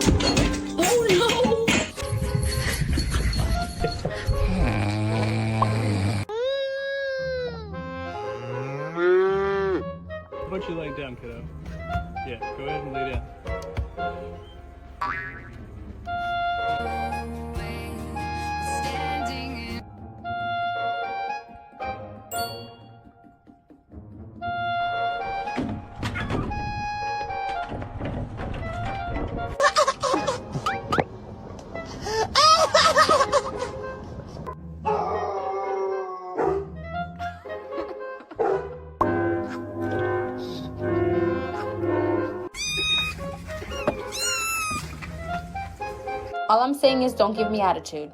Oh no! Why don't you lay down, kiddo? Yeah, go ahead and lay down. All I'm saying is don't give me attitude.